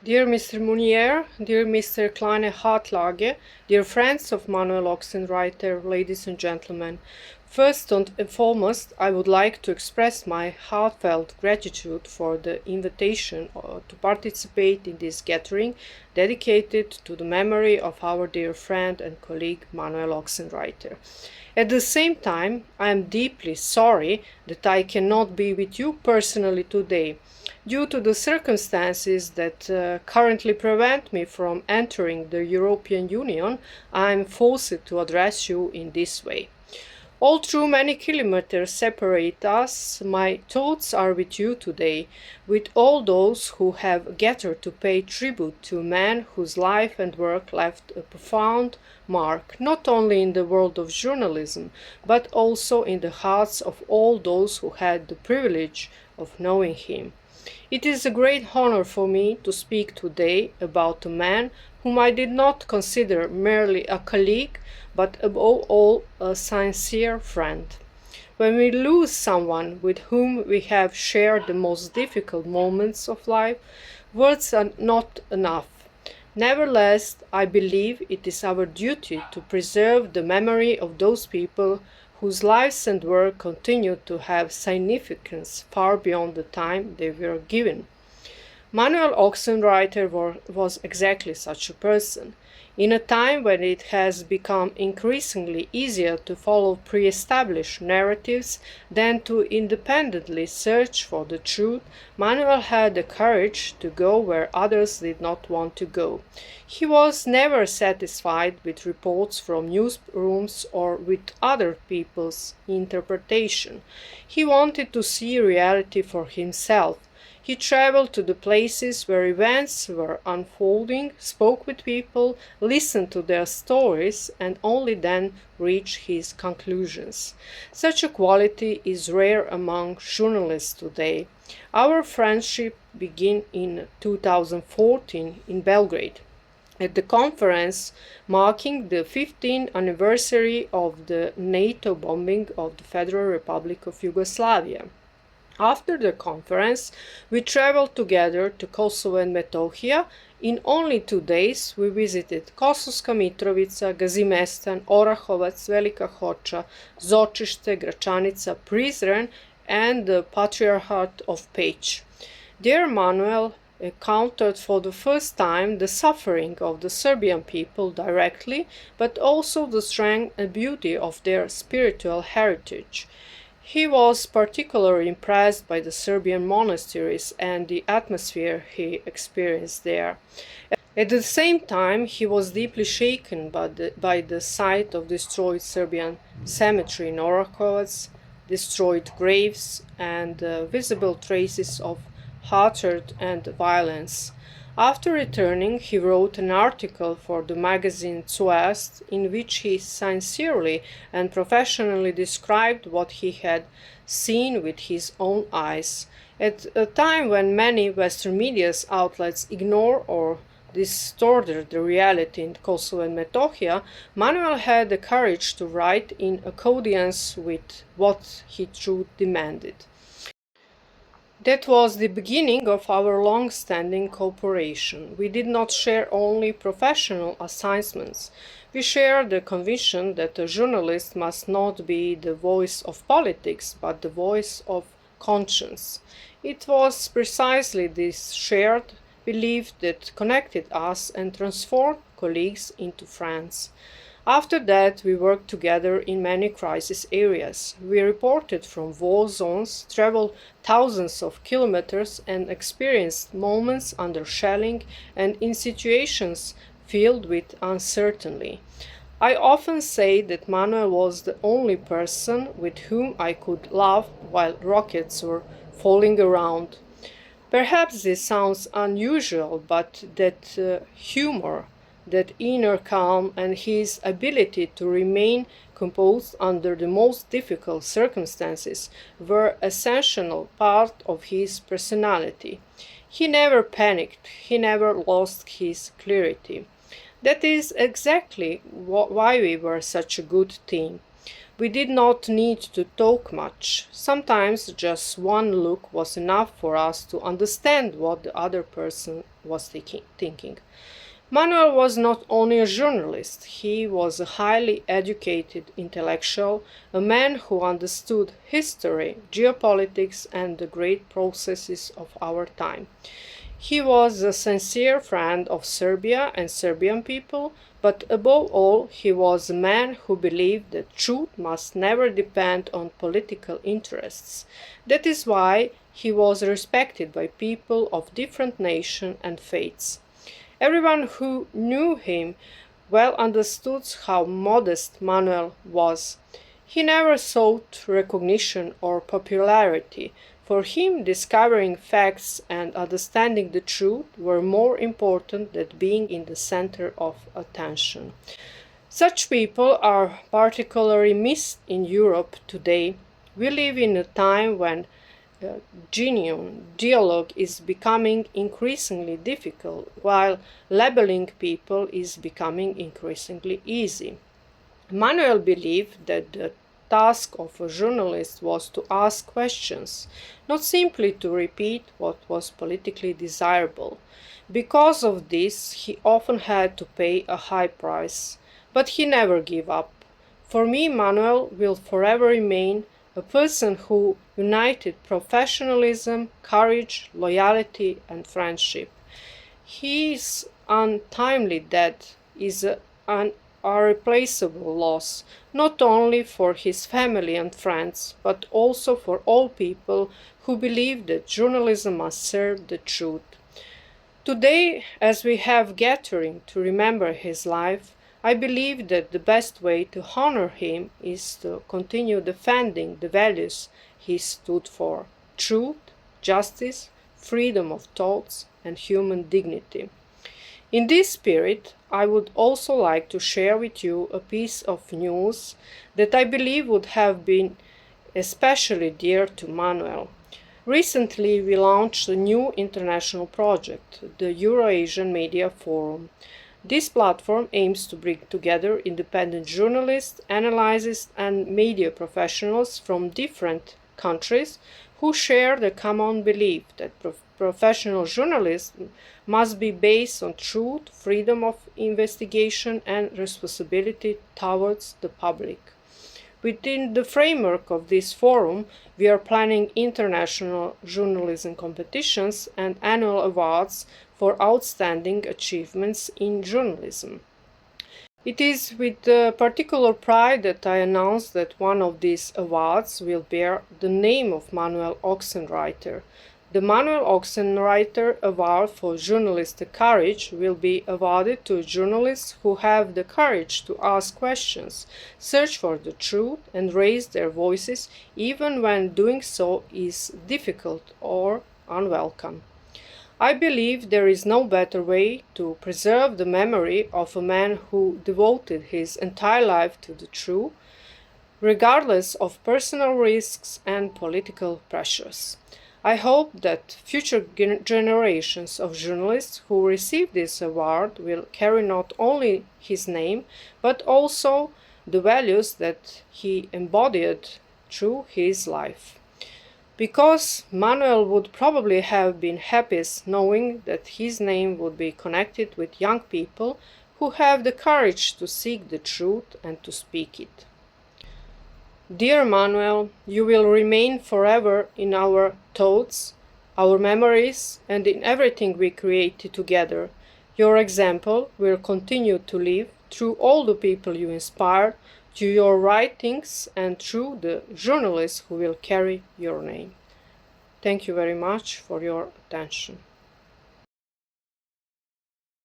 Dear Mr. Munier, dear Mr. Kleine Hartlage, dear friends of Manuel Ochsenreiter, ladies and gentlemen, first and foremost, I would like to express my heartfelt gratitude for the invitation to participate in this gathering dedicated to the memory of our dear friend and colleague Manuel Ochsenreiter. At the same time, I am deeply sorry that I cannot be with you personally today. Due to the circumstances that currently prevent me from entering the European Union, I am forced to address you in this way. Although many kilometers separate us, my thoughts are with you today, with all those who have gathered to pay tribute to a man whose life and work left a profound mark, not only in the world of journalism, but also in the hearts of all those who had the privilege of knowing him. It is a great honor for me to speak today about a man whom I did not consider merely a colleague, but above all a sincere friend. When we lose someone with whom we have shared the most difficult moments of life, words are not enough. Nevertheless, I believe it is our duty to preserve the memory of those people whose lives and work continue to have significance far beyond the time they were given. Manuel Ochsenreiter was exactly such a person. In a time when it has become increasingly easier to follow pre-established narratives than to independently search for the truth, Manuel had the courage to go where others did not want to go. He was never satisfied with reports from newsrooms or with other people's interpretation. He wanted to see reality for himself. He traveled to the places where events were unfolding, spoke with people, listened to their stories, and only then reached his conclusions. Such a quality is rare among journalists today. Our friendship began in 2014 in Belgrade, at the conference marking the 15th anniversary of the NATO bombing of the Federal Republic of Yugoslavia. After the conference, we traveled together to Kosovo and Metohija. In only 2 days, we visited Kosovska Mitrovica, Gazimestan, Orahovac, Velika Hoča, Zočište, Gračanica, Prizren, and the Patriarchate of Peć. Dear Manuel encountered for the first time the suffering of the Serbian people directly, but also the strength and beauty of their spiritual heritage. He was particularly impressed by the Serbian monasteries and the atmosphere he experienced there. At the same time, he was deeply shaken by the sight of destroyed Serbian cemetery in Orahovac, destroyed graves, and visible traces of hatred and violence. After returning, he wrote an article for the magazine ZUERST in which he sincerely and professionally described what he had seen with his own eyes. At a time when many Western media outlets ignore or distorted the reality in Kosovo and Metohija, Manuel had the courage to write in accordance with what he truth demanded. That was the beginning of our long-standing cooperation. We did not share only professional assignments. We shared the conviction that a journalist must not be the voice of politics, but the voice of conscience. It was precisely this shared belief that connected us and transformed colleagues into friends. After that, we worked together in many crisis areas. We reported from war zones, traveled thousands of kilometers, and experienced moments under shelling and in situations filled with uncertainty. I often say that Manuel was the only person with whom I could laugh while rockets were falling around. Perhaps this sounds unusual, but that humor, that inner calm, and his ability to remain composed under the most difficult circumstances were an essential part of his personality. He never panicked, he never lost his clarity. That is exactly why we were such a good team. We did not need to talk much. Sometimes just one look was enough for us to understand what the other person was thinking. Manuel was not only a journalist, he was a highly educated intellectual, a man who understood history, geopolitics, and the great processes of our time. He was a sincere friend of Serbia and Serbian people, but above all, he was a man who believed that truth must never depend on political interests. That is why he was respected by people of different nations and faiths. Everyone who knew him well understood how modest Manuel was. He never sought recognition or popularity. For him, discovering facts and understanding the truth were more important than being in the center of attention. Such people are particularly missed in Europe today. We live in a time when genuine dialogue is becoming increasingly difficult, while labeling people is becoming increasingly easy. Manuel believed that the task of a journalist was to ask questions, not simply to repeat what was politically desirable. Because of this, he often had to pay a high price, but he never gave up. For me, Manuel will forever remain a person who united professionalism, courage, loyalty, and friendship. His untimely death is an irreplaceable loss, not only for his family and friends, but also for all people who believe that journalism must serve the truth. Today, as we have gathering to remember his life, I believe that the best way to honor him is to continue defending the values he stood for: truth, justice, freedom of thoughts, and human dignity. In this spirit, I would also like to share with you a piece of news that I believe would have been especially dear to Manuel. Recently, we launched a new international project, the Eurasian Media Forum. This platform aims to bring together independent journalists, analysts, and media professionals from different countries who share the common belief that professional journalism must be based on truth, freedom of investigation, and responsibility towards the public. Within the framework of this forum, we are planning international journalism competitions and annual awards for outstanding achievements in journalism. It is with particular pride that I announce that one of these awards will bear the name of Manuel Ochsenreiter. The Manuel Ochsenreiter Award for Journalistic Courage will be awarded to journalists who have the courage to ask questions, search for the truth, and raise their voices even when doing so is difficult or unwelcome. I believe there is no better way to preserve the memory of a man who devoted his entire life to the truth, regardless of personal risks and political pressures. I hope that future generations of journalists who receive this award will carry not only his name, but also the values that he embodied through his life. Because Manuel would probably have been happiest knowing that his name would be connected with young people who have the courage to seek the truth and to speak it. Dear Manuel, you will remain forever in our thoughts, our memories, and in everything we created together. Your example will continue to live through all the people you inspire, through your writings, and through the journalists who will carry your name. Thank you very much for your attention.